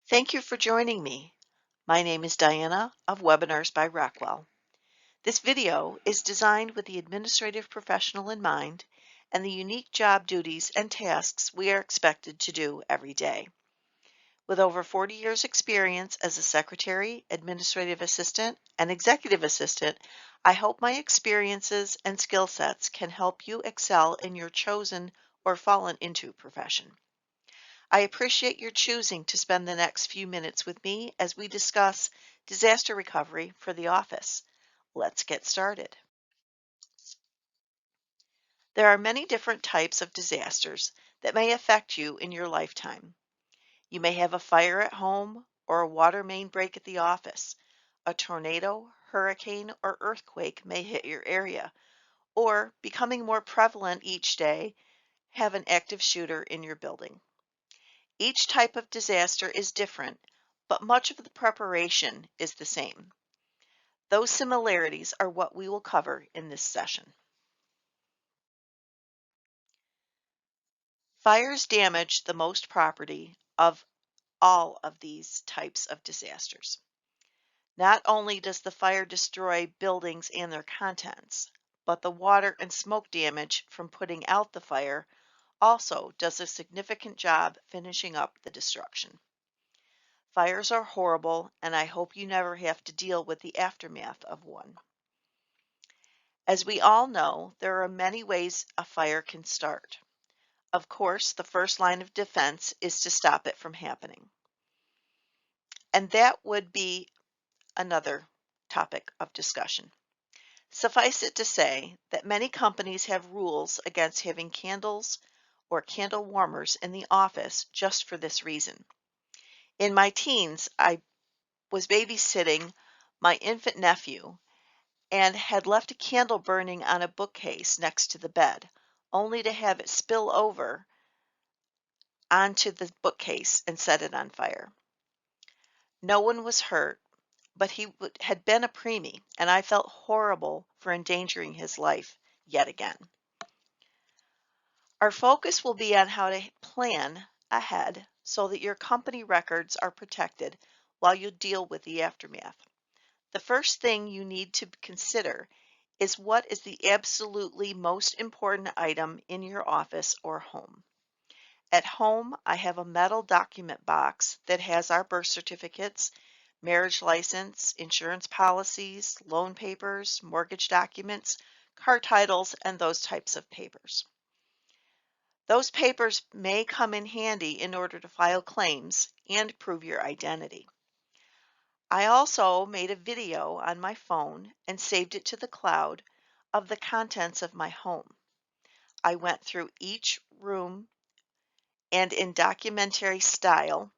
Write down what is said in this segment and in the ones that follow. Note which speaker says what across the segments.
Speaker 1: Thank you for joining me. My name is Diana of Webinars by Rockwell. This video is designed with the administrative professional in mind and the unique job duties and tasks we are expected to do every day. With over 40 years experience as a secretary, administrative assistant, and executive assistant, I hope my experiences and skill sets can help you excel in your chosen or fallen into profession. I appreciate your choosing to spend the next few minutes with me as we discuss disaster recovery for the office. Let's get started. There are many different types of disasters that may affect you in your lifetime. You may have a fire at home or a water main break at the office. A tornado, hurricane, or earthquake may hit your area, or, becoming more prevalent each day, have an active shooter in your building. Each type of disaster is different, but much of the preparation is the same. Those similarities are what we will cover in this session. Fires damage the most property of all of these types of disasters. Not only does the fire destroy buildings and their contents, but the water and smoke damage from putting out the fire also does a significant job finishing up the destruction. Fires are horrible, and I hope you never have to deal with the aftermath of one. As we all know, there are many ways a fire can start. Of course, the first line of defense is to stop it from happening. And that would be another topic of discussion. Suffice it to say that many companies have rules against having candles or candle warmers in the office just for this reason. In my teens, I was babysitting my infant nephew and had left a candle burning on a bookcase next to the bed, only to have it spill over onto the bookcase and set it on fire. No one was hurt, but he had been a preemie, and I felt horrible for endangering his life yet again. Our focus will be on how to plan ahead so that your company records are protected while you deal with the aftermath. The first thing you need to consider is what is the absolutely most important item in your office or home. At home, I have a metal document box that has our birth certificates, marriage license, insurance policies, loan papers, mortgage documents, car titles, and those types of papers. Those papers may come in handy in order to file claims and prove your identity. I also made a video on my phone and saved it to the cloud of the contents of my home. I went through each room and in documentary style,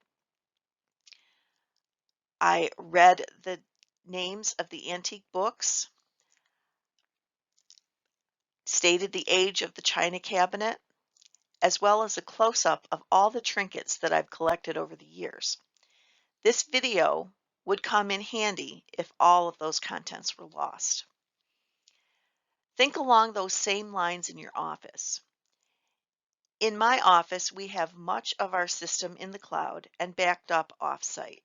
Speaker 1: I read the names of the antique books, stated the age of the china cabinet, as well as a close-up of all the trinkets that I've collected over the years. This video would come in handy if all of those contents were lost. Think along those same lines in your office. In my office, we have much of our system in the cloud and backed up off-site.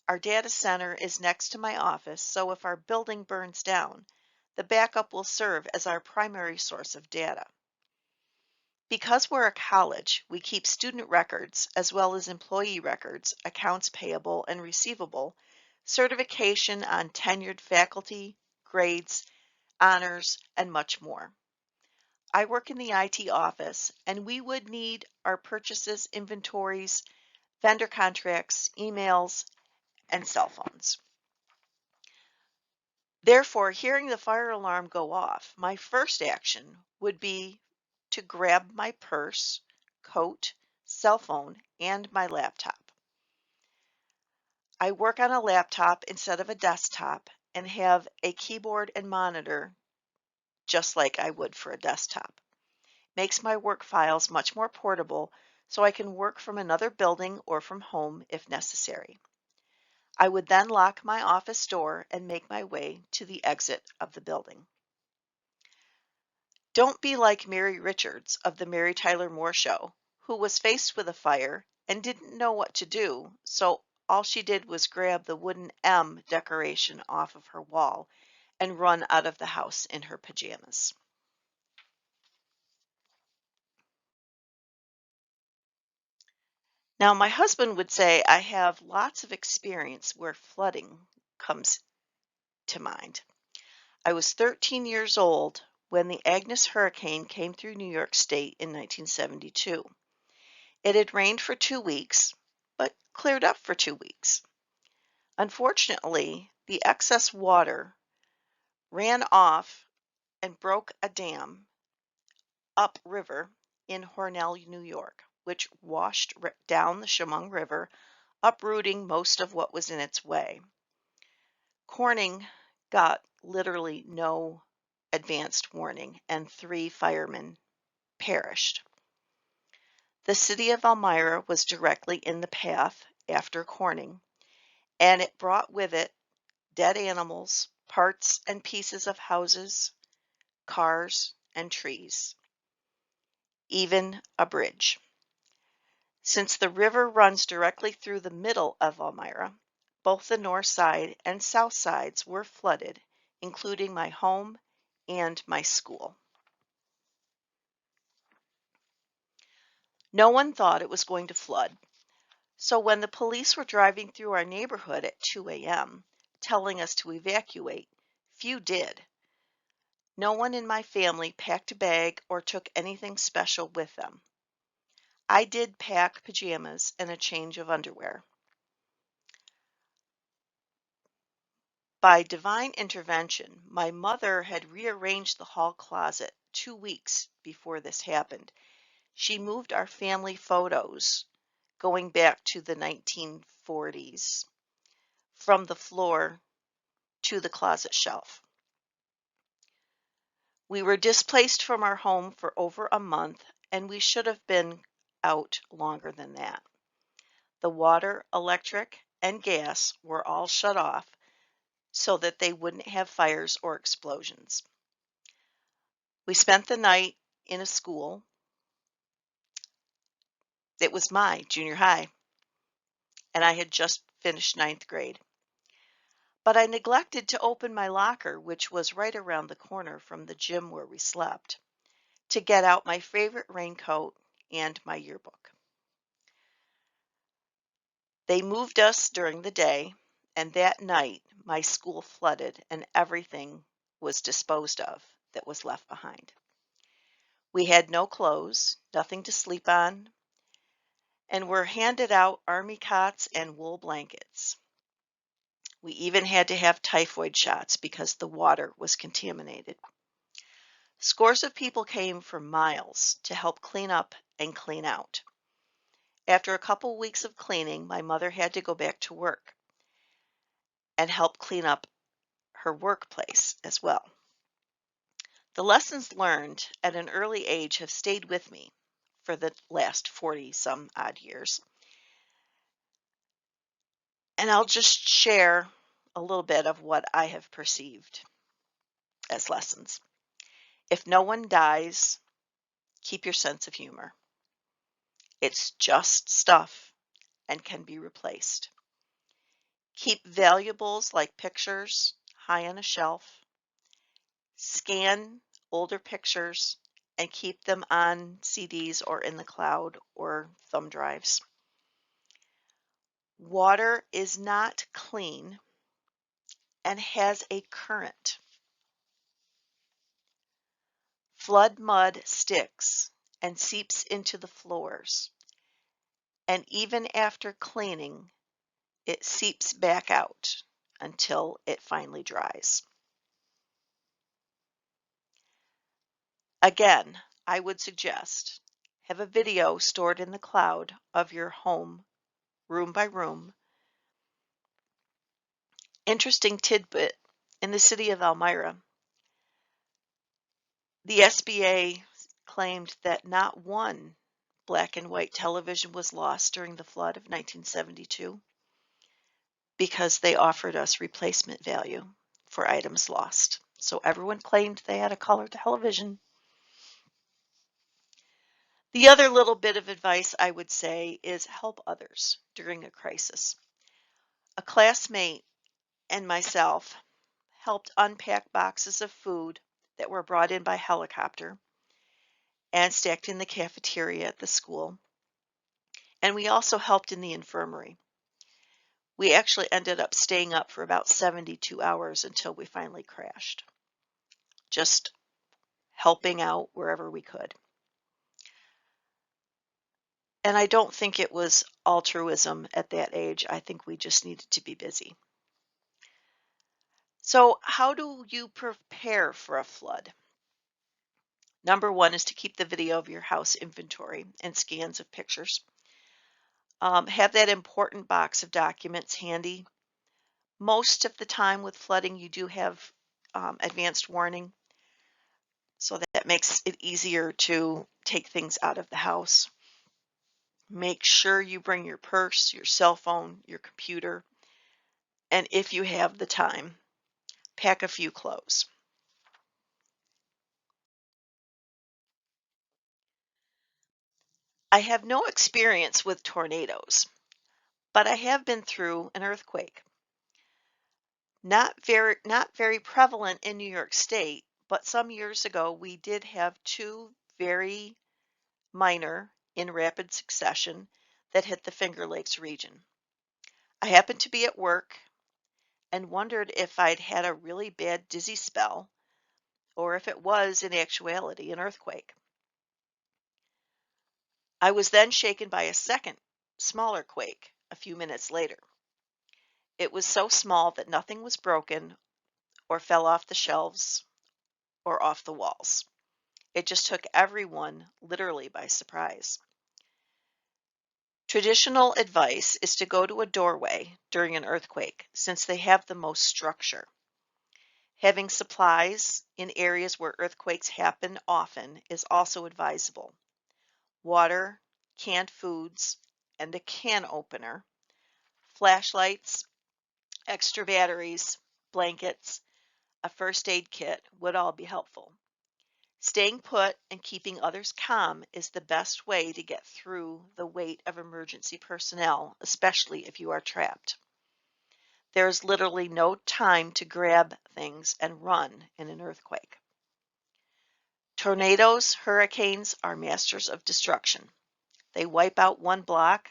Speaker 1: Our data center is next to my office, so if our building burns down, the backup will serve as our primary source of data. Because we're a college, we keep student records as well as employee records, accounts payable and receivable, certification on tenured faculty, grades, honors, and much more. I work in the IT office, and we would need our purchases, inventories, vendor contracts, emails, and cell phones. Therefore, hearing the fire alarm go off, my first action would be to grab my purse, coat, cell phone, and my laptop. I work on a laptop instead of a desktop and have a keyboard and monitor just like I would for a desktop. Makes my work files much more portable so I can work from another building or from home if necessary. I would then lock my office door and make my way to the exit of the building. Don't be like Mary Richards of the Mary Tyler Moore Show, who was faced with a fire and didn't know what to do, so all she did was grab the wooden M decoration off of her wall and run out of the house in her pajamas. Now, my husband would say I have lots of experience where flooding comes to mind. I was 13 years old when the Agnes hurricane came through New York State in 1972. It had rained for 2 weeks, but cleared up for 2 weeks. Unfortunately, the excess water ran off and broke a dam upriver in Hornell, New York, which washed down the Chemung River, uprooting most of what was in its way. Corning got literally no advanced warning, and 3 firemen perished. The city of Elmira was directly in the path after Corning, and it brought with it dead animals, parts and pieces of houses, cars, and trees, even a bridge. Since the river runs directly through the middle of Elmira, both the north side and south sides were flooded, including my home and my school. No one thought it was going to flood, so when the police were driving through our neighborhood at 2 a.m., telling us to evacuate, few did. No one in my family packed a bag or took anything special with them. I did pack pajamas and a change of underwear. By divine intervention, my mother had rearranged the hall closet 2 weeks before this happened. She moved our family photos, going back to the 1940s, from the floor to the closet shelf. We were displaced from our home for over a month, and we should have been out longer than that. The water, electric, and gas were all shut off so that they wouldn't have fires or explosions. We spent the night in a school. It was my junior high, and I had just finished 9th grade. But I neglected to open my locker, which was right around the corner from the gym where we slept, to get out my favorite raincoat and my yearbook. They moved us during the day, and that night my school flooded and everything was disposed of that was left behind. We had no clothes, nothing to sleep on, and were handed out army cots and wool blankets. We even had to have typhoid shots because the water was contaminated. Scores of people came for miles to help clean up and clean out. After a couple weeks of cleaning, my mother had to go back to work and help clean up her workplace as well. The lessons learned at an early age have stayed with me for the last 40 some odd years. And I'll just share a little bit of what I have perceived as lessons. If no one dies, keep your sense of humor. It's just stuff and can be replaced. Keep valuables like pictures high on a shelf. Scan older pictures and keep them on CDs or in the cloud or thumb drives. Water is not clean and has a current. Flood mud sticks and seeps into the floors, and even after cleaning, it seeps back out until it finally dries. Again, I would suggest have a video stored in the cloud of your home, room by room. Interesting tidbit, in the city of Elmira, the SBA claimed that not one black and white television was lost during the flood of 1972 because they offered us replacement value for items lost. So everyone claimed they had a color television. The other little bit of advice I would say is help others during a crisis. A classmate and myself helped unpack boxes of food that were brought in by helicopter and stacked in the cafeteria at the school. And we also helped in the infirmary. We actually ended up staying up for about 72 hours until we finally crashed, just helping out wherever we could. And I don't think it was altruism at that age. I think we just needed to be busy. So, how do you prepare for a flood? Number one is to keep the video of your house inventory and scans of pictures. Have that important box of documents handy. Most of the time with flooding, you do have advanced warning, so that makes it easier to take things out of the house. Make sure you bring your purse, your cell phone, your computer, and if you have the time, pack a few clothes. I have no experience with tornadoes, but I have been through an earthquake. Not very prevalent in New York State, but some years ago we did have two very minor in rapid succession that hit the Finger Lakes region. I happened to be at work and wondered if I'd had a really bad dizzy spell or if it was in actuality an earthquake. I was then shaken by a second, smaller quake a few minutes later. It was so small that nothing was broken or fell off the shelves or off the walls. It just took everyone literally by surprise. Traditional advice is to go to a doorway during an earthquake since they have the most structure. Having supplies in areas where earthquakes happen often is also advisable. Water, canned foods, and a can opener, flashlights, extra batteries, blankets, a first aid kit would all be helpful. Staying put and keeping others calm is the best way to get through the weight of emergency personnel, especially if you are trapped. There is literally no time to grab things and run in an earthquake. Tornadoes, hurricanes are masters of destruction. They wipe out one block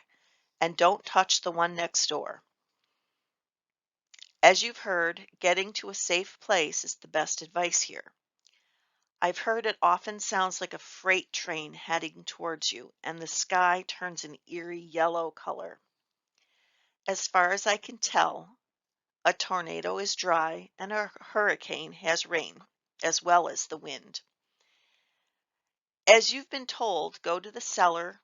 Speaker 1: and don't touch the one next door. As you've heard, getting to a safe place is the best advice here. I've heard it often sounds like a freight train heading towards you, and the sky turns an eerie yellow color. As far as I can tell, a tornado is dry and a hurricane has rain, as well as the wind. As you've been told, go to the cellar,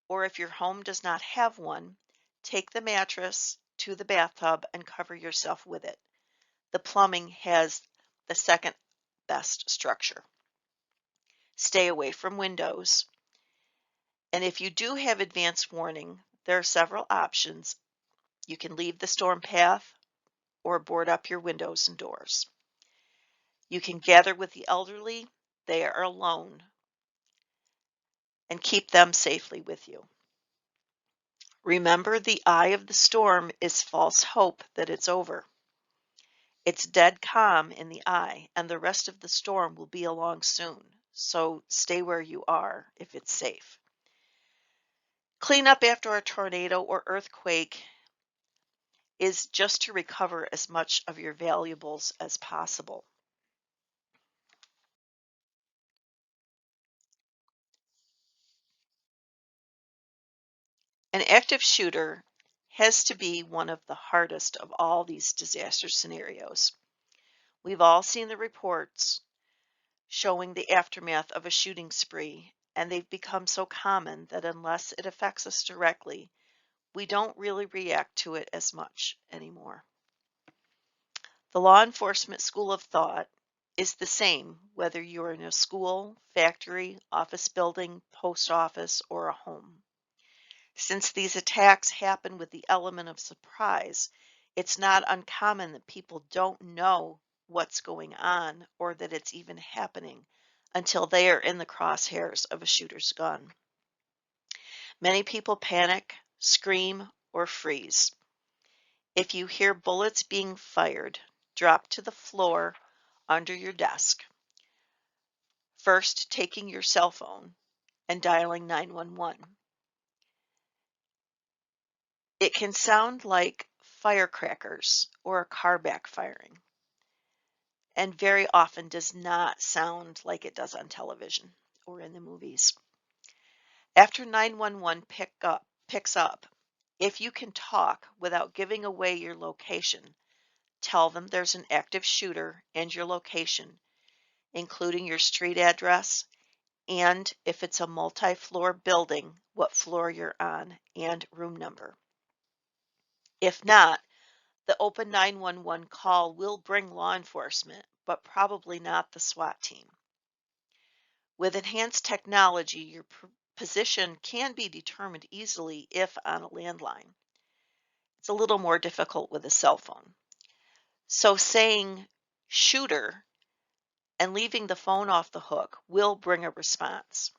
Speaker 1: or if your home does not have one, take the mattress to the bathtub and cover yourself with it. The plumbing has the second best structure. Stay away from windows. And if you do have advance warning, there are several options. You can leave the storm path or board up your windows and doors. You can gather with the elderly, they are alone, and keep them safely with you. Remember, the eye of the storm is false hope that it's over. It's dead calm in the eye, and the rest of the storm will be along soon. So stay where you are if it's safe. Clean up after a tornado or earthquake is just to recover as much of your valuables as possible. An active shooter has to be one of the hardest of all these disaster scenarios. We've all seen the reports showing the aftermath of a shooting spree, and they've become so common that unless it affects us directly, we don't really react to it as much anymore. The law enforcement school of thought is the same whether you're in a school, factory, office building, post office, or a home. Since these attacks happen with the element of surprise, it's not uncommon that people don't know what's going on or that it's even happening until they are in the crosshairs of a shooter's gun. Many people panic, scream, or freeze. If you hear bullets being fired, drop to the floor under your desk, first taking your cell phone and dialing 911. It can sound like firecrackers or a car backfiring, and very often does not sound like it does on television or in the movies. After 911 picks up, if you can talk without giving away your location, tell them there's an active shooter and your location, including your street address, and if it's a multi-floor building, what floor you're on and room number. If not, the open 911 call will bring law enforcement, but probably not the SWAT team. With enhanced technology, your position can be determined easily if on a landline. It's a little more difficult with a cell phone. So saying shooter and leaving the phone off the hook will bring a response.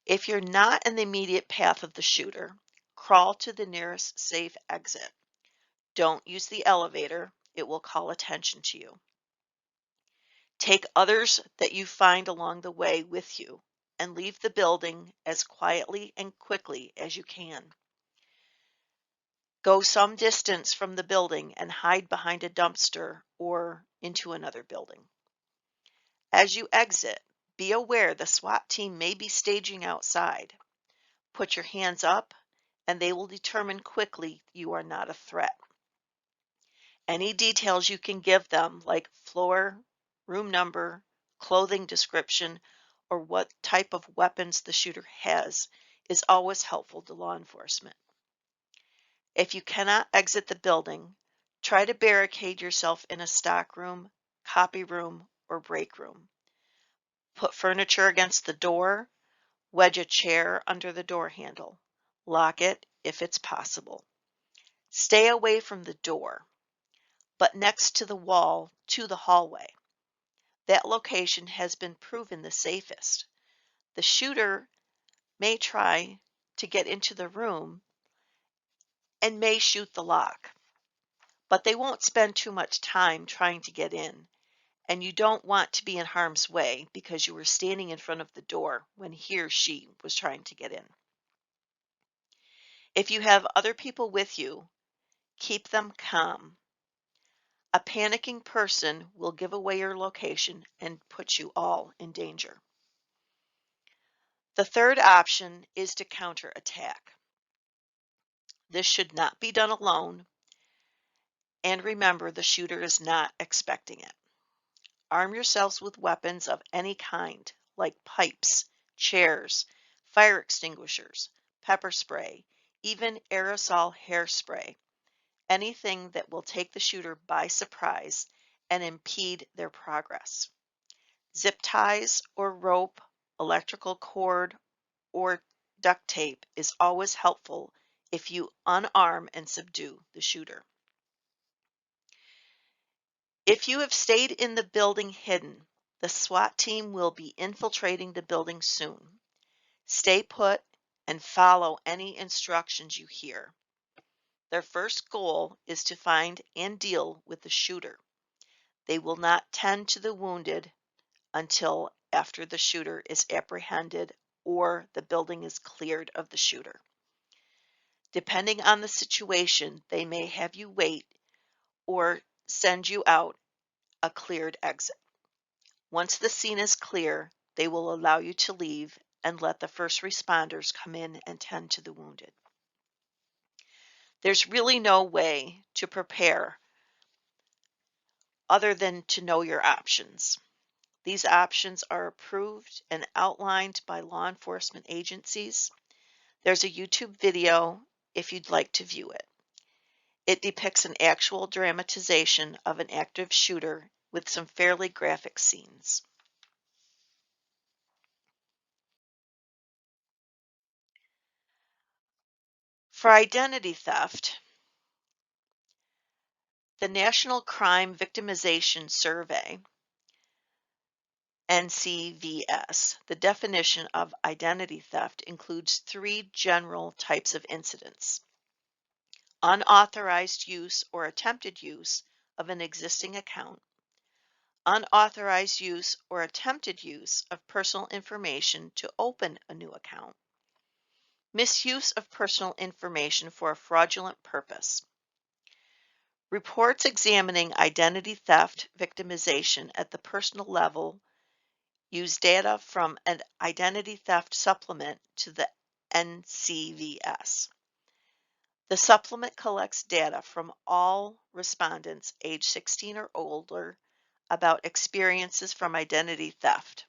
Speaker 1: If you're not in the immediate path of the shooter, crawl to the nearest safe exit. Don't use the elevator, it will call attention to you. Take others that you find along the way with you and leave the building as quietly and quickly as you can. Go some distance from the building and hide behind a dumpster or into another building. As you exit, be aware the SWAT team may be staging outside. Put your hands up and they will determine quickly you are not a threat. Any details you can give them, like floor, room number, clothing description, or what type of weapons the shooter has, is always helpful to law enforcement. If you cannot exit the building, try to barricade yourself in a stock room, copy room, or break room. Put furniture against the door, wedge a chair under the door handle. Lock it if it's possible. Stay away from the door, but next to the wall to the hallway. That location has been proven the safest. The shooter may try to get into the room and may shoot the lock, but they won't spend too much time trying to get in, and you don't want to be in harm's way because you were standing in front of the door when he or she was trying to get in. If you have other people with you, keep them calm. A panicking person will give away your location and put you all in danger. The third option is to counterattack. This should not be done alone, and remember the shooter is not expecting it. Arm yourselves with weapons of any kind, like pipes, chairs, fire extinguishers, pepper spray, even aerosol hairspray, anything that will take the shooter by surprise and impede their progress. Zip ties or rope, electrical cord, or duct tape is always helpful if you unarm and subdue the shooter. If you have stayed in the building hidden, the SWAT team will be infiltrating the building soon. Stay put and follow any instructions you hear. Their first goal is to find and deal with the shooter. They will not tend to the wounded until after the shooter is apprehended or the building is cleared of the shooter. Depending on the situation, they may have you wait or send you out a cleared exit. Once the scene is clear, they will allow you to leave and let the first responders come in and tend to the wounded. There's really no way to prepare other than to know your options. These options are approved and outlined by law enforcement agencies. There's a YouTube video if you'd like to view it. It depicts an actual dramatization of an active shooter with some fairly graphic scenes. For identity theft, the National Crime Victimization Survey NCVS. The definition of identity theft includes three general types of incidents: unauthorized use or attempted use of an existing account, unauthorized use or attempted use of personal information to open a new account, misuse of personal information for a fraudulent purpose. Reports examining identity theft victimization at the personal level use data from an identity theft supplement to the NCVS. The supplement collects data from all respondents age 16 or older about experiences from identity theft.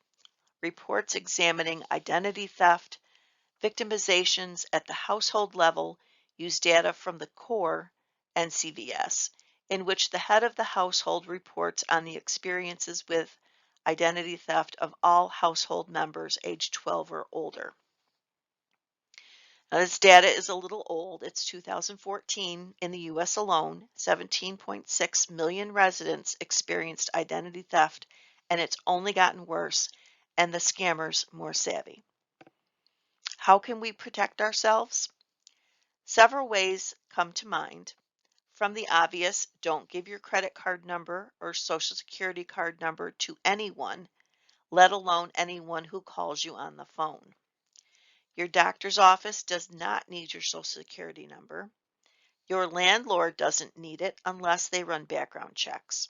Speaker 1: Reports examining identity theft victimizations at the household level use data from the core NCVS, in which the head of the household reports on the experiences with identity theft of all household members aged 12 or older. Now, this data is a little old. It's 2014. In the US alone, 17.6 million residents experienced identity theft, and it's only gotten worse, and the scammers more savvy. How can we protect ourselves? Several ways come to mind. From the obvious, don't give your credit card number or social security card number to anyone, let alone anyone who calls you on the phone. Your doctor's office does not need your social security number. Your landlord doesn't need it unless they run background checks.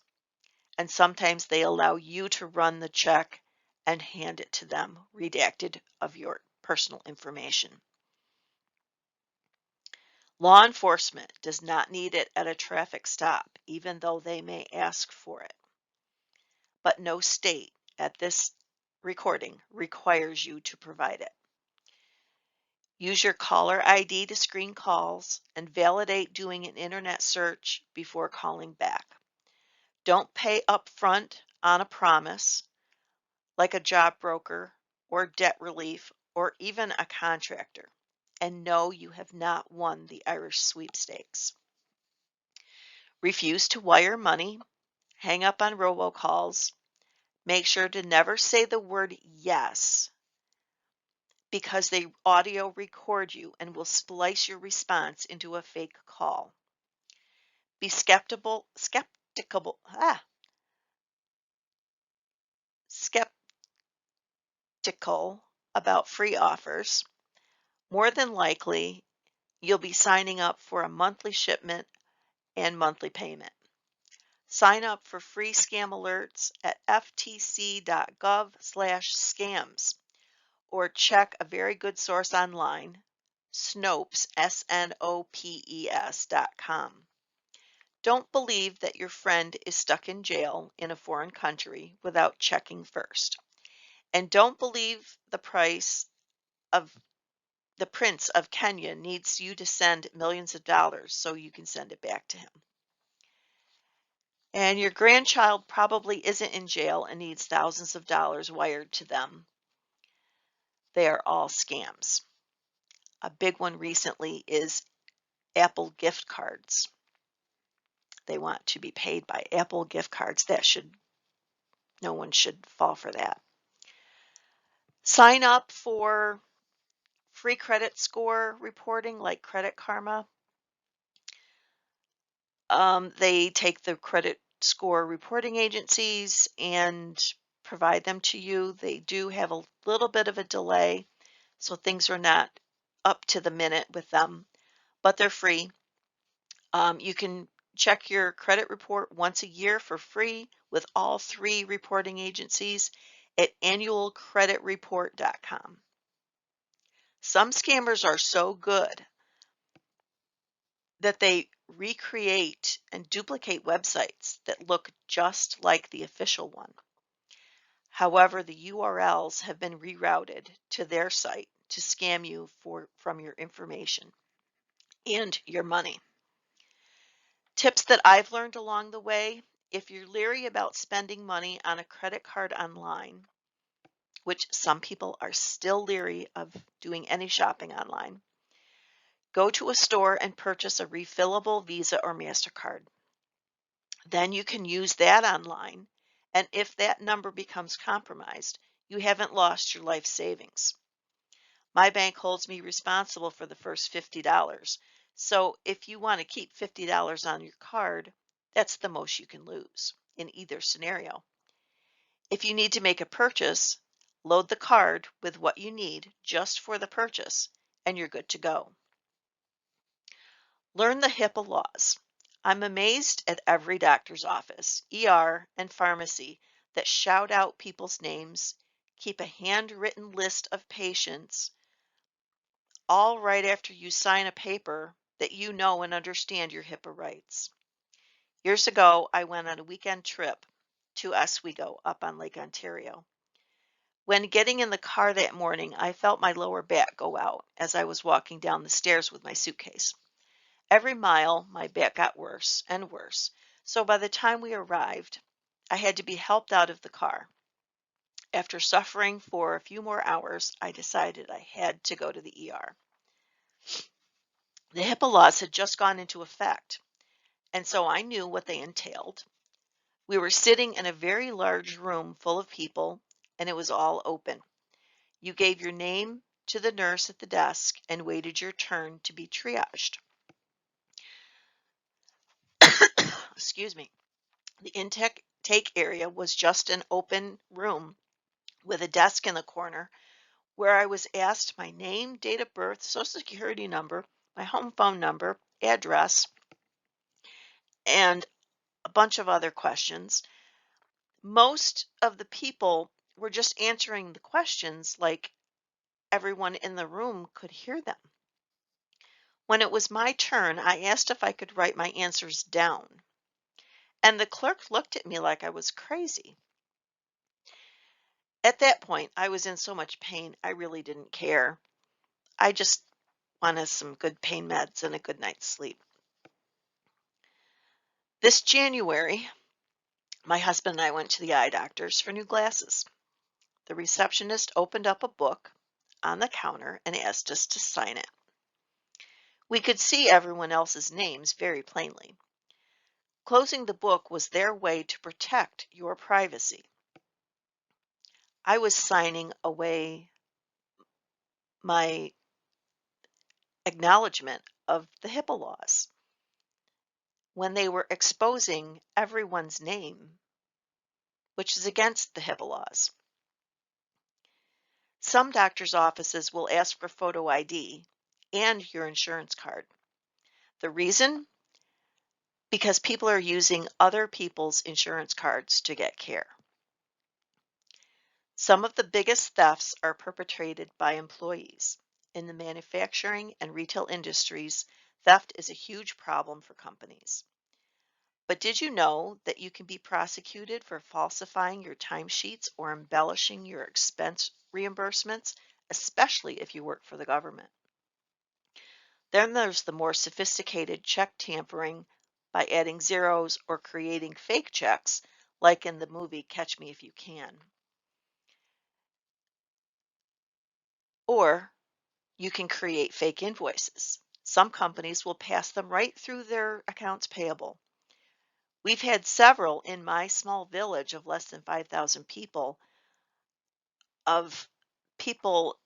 Speaker 1: And sometimes they allow you to run the check and hand it to them, redacted of your personal information. Law enforcement does not need it at a traffic stop, even though they may ask for it. But no state at this recording requires you to provide it. Use your caller ID to screen calls and validate doing an internet search before calling back. Don't pay upfront on a promise, like a job broker or debt relief or even a contractor. And no, you have not won the Irish sweepstakes. Refuse to wire money, hang up on robocalls. Make sure to never say the word yes, because they audio record you and will splice your response into a fake call. Be skeptical about free offers. More than likely, you'll be signing up for a monthly shipment and monthly payment. Sign up for free scam alerts at ftc.gov/scams. Or check a very good source online, Snopes, SNOPES.com. Don't believe that your friend is stuck in jail in a foreign country without checking first. And don't believe the Prince of Kenya needs you to send millions of dollars so you can send it back to him. And your grandchild probably isn't in jail and needs thousands of dollars wired to them. They are all scams. A big one recently is Apple gift cards. They want to be paid by Apple gift cards. No one should fall for that. Sign up for free credit score reporting like Credit Karma. They take the credit score reporting agencies and provide them to you. They do have a little bit of a delay, so things are not up to the minute with them, but they're free. You can check your credit report once a year for free with all three reporting agencies at annualcreditreport.com. Some scammers are so good that they recreate and duplicate websites that look just like the official one. However, the URLs have been rerouted to their site to scam you from your information and your money. Tips that I've learned along the way: if you're leery about spending money on a credit card online, which some people are still leery of doing any shopping online, go to a store and purchase a refillable Visa or MasterCard. Then you can use that online And if that number becomes compromised, you haven't lost your life savings. My bank holds me responsible for the first $50. So if you want to keep $50 on your card, that's the most you can lose in either scenario. If you need to make a purchase, load the card with what you need just for the purchase, and you're good to go. Learn the HIPAA laws. I'm amazed at every doctor's office, ER, and pharmacy that shout out people's names, keep a handwritten list of patients, all right after you sign a paper that you know and understand your HIPAA rights. Years ago, I went on a weekend trip to Oswego up on Lake Ontario. When getting in the car that morning, I felt my lower back go out as I was walking down the stairs with my suitcase. Every mile, my back got worse and worse. So by the time we arrived, I had to be helped out of the car. After suffering for a few more hours, I decided I had to go to the ER. The HIPAA laws had just gone into effect, and so I knew what they entailed. We were sitting in a very large room full of people, and it was all open. You gave your name to the nurse at the desk and waited your turn to be triaged. Excuse me. The intake area was just an open room with a desk in the corner where I was asked my name, date of birth, social security number, my home phone number, address, and a bunch of other questions. Most of the people were just answering the questions like everyone in the room could hear them. When it was my turn, I asked if I could write my answers down, and the clerk looked at me like I was crazy. At that point, I was in so much pain, I really didn't care. I just wanted some good pain meds and a good night's sleep. This January, my husband and I went to the eye doctors for new glasses. The receptionist opened up a book on the counter and asked us to sign it. We could see everyone else's names very plainly. Closing the book was their way to protect your privacy. I was signing away my acknowledgement of the HIPAA laws when they were exposing everyone's name, which is against the HIPAA laws. Some doctors' offices will ask for photo ID and your insurance card. The reason? Because people are using other people's insurance cards to get care. Some of the biggest thefts are perpetrated by employees. In the manufacturing and retail industries, theft is a huge problem for companies. But did you know that you can be prosecuted for falsifying your timesheets or embellishing your expense reimbursements, especially if you work for the government? Then there's the more sophisticated check tampering by adding zeros or creating fake checks, like in the movie Catch Me If You Can. Or you can create fake invoices. Some companies will pass them right through their accounts payable. We've had several in my small village of less than 5,000 people of people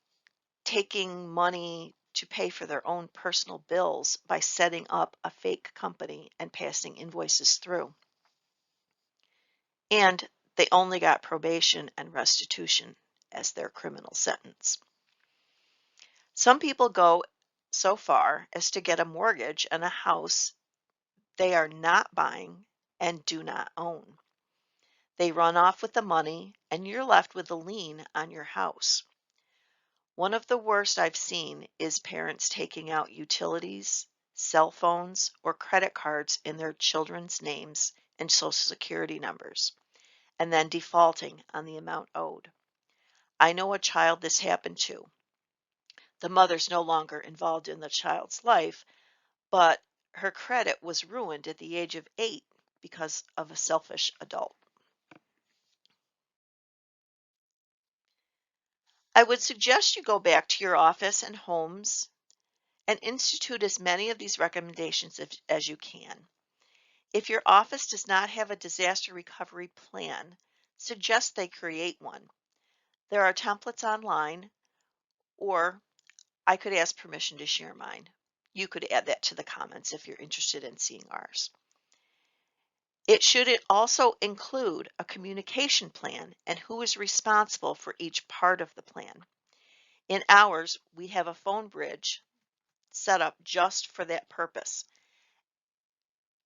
Speaker 1: taking money to pay for their own personal bills by setting up a fake company and passing invoices through. And they only got probation and restitution as their criminal sentence. Some people go so far as to get a mortgage on a house they are not buying and do not own. They run off with the money and you're left with a lien on your house. One of the worst I've seen is parents taking out utilities, cell phones, or credit cards in their children's names and social security numbers, and then defaulting on the amount owed. I know a child this happened to. The mother's no longer involved in the child's life, but her credit was ruined at the age of 8 because of a selfish adult. I would suggest you go back to your office and homes and institute as many of these recommendations as you can. If your office does not have a disaster recovery plan, suggest they create one. There are templates online, or I could ask permission to share mine. You could add that to the comments if you're interested in seeing ours. It should also include a communication plan and who is responsible for each part of the plan. In ours, we have a phone bridge set up just for that purpose.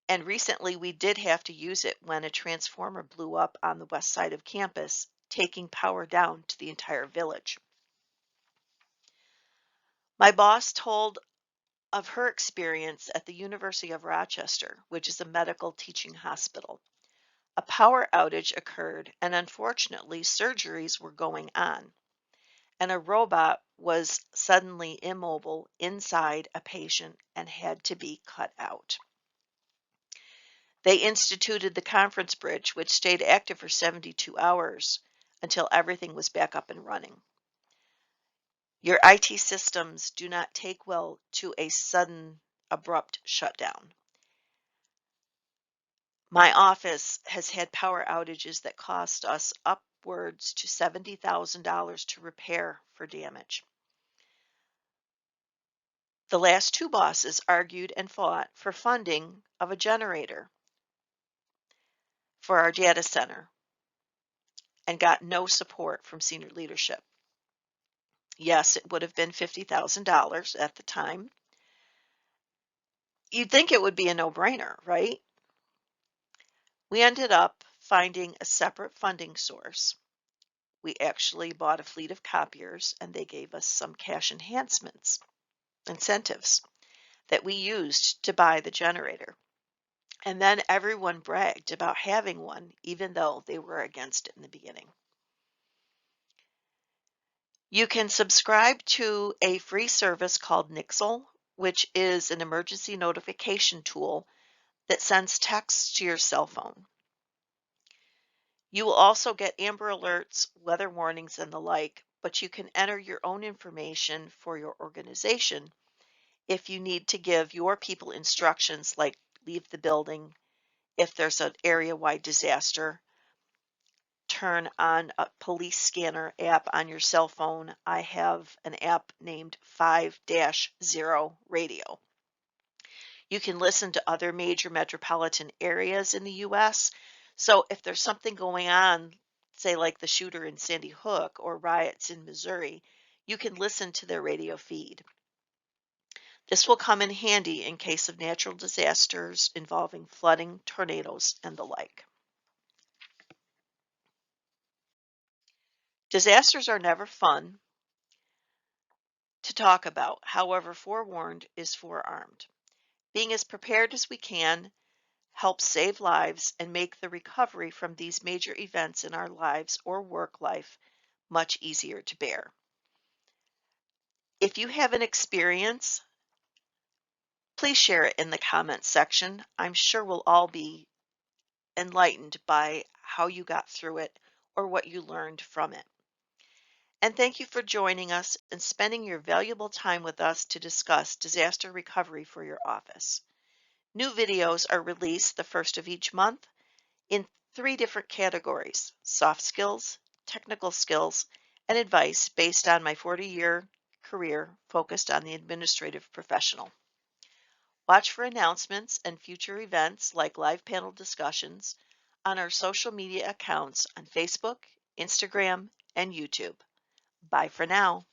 Speaker 1: And recently we did have to use it when a transformer blew up on the west side of campus, taking power down to the entire village. My boss told of her experience at the University of Rochester, which is a medical teaching hospital. A power outage occurred, and unfortunately, surgeries were going on, and a robot was suddenly immobile inside a patient and had to be cut out. They instituted the conference bridge, which stayed active for 72 hours until everything was back up and running. Your IT systems do not take well to a sudden, abrupt shutdown. My office has had power outages that cost us upwards to $70,000 to repair for damage. The last two bosses argued and fought for funding of a generator for our data center and got no support from senior leadership. Yes, it would have been $50,000 at the time. You'd think it would be a no-brainer, right? We ended up finding a separate funding source. We actually bought a fleet of copiers, and they gave us some cash incentives that we used to buy the generator. And then everyone bragged about having one, even though they were against it in the beginning. You can subscribe to a free service called Nixle, which is an emergency notification tool that sends texts to your cell phone. You will also get Amber Alerts, weather warnings, and the like, but you can enter your own information for your organization if you need to give your people instructions like leave the building, if there's an area-wide disaster, turn on a police scanner app on your cell phone. I have an app named 5-0 radio. You can listen to other major metropolitan areas in the U.S. So if there's something going on, say like the shooter in Sandy Hook or riots in Missouri, you can listen to their radio feed. This will come in handy in case of natural disasters involving flooding, tornadoes, and the like. Disasters are never fun to talk about. However, forewarned is forearmed. Being as prepared as we can helps save lives and make the recovery from these major events in our lives or work life much easier to bear. If you have an experience, please share it in the comments section. I'm sure we'll all be enlightened by how you got through it or what you learned from it. And thank you for joining us and spending your valuable time with us to discuss disaster recovery for your office. New videos are released the first of each month in 3 different categories: soft skills, technical skills, and advice based on my 40-year career focused on the administrative professional. Watch for announcements and future events like live panel discussions on our social media accounts on Facebook, Instagram, and YouTube. Bye for now.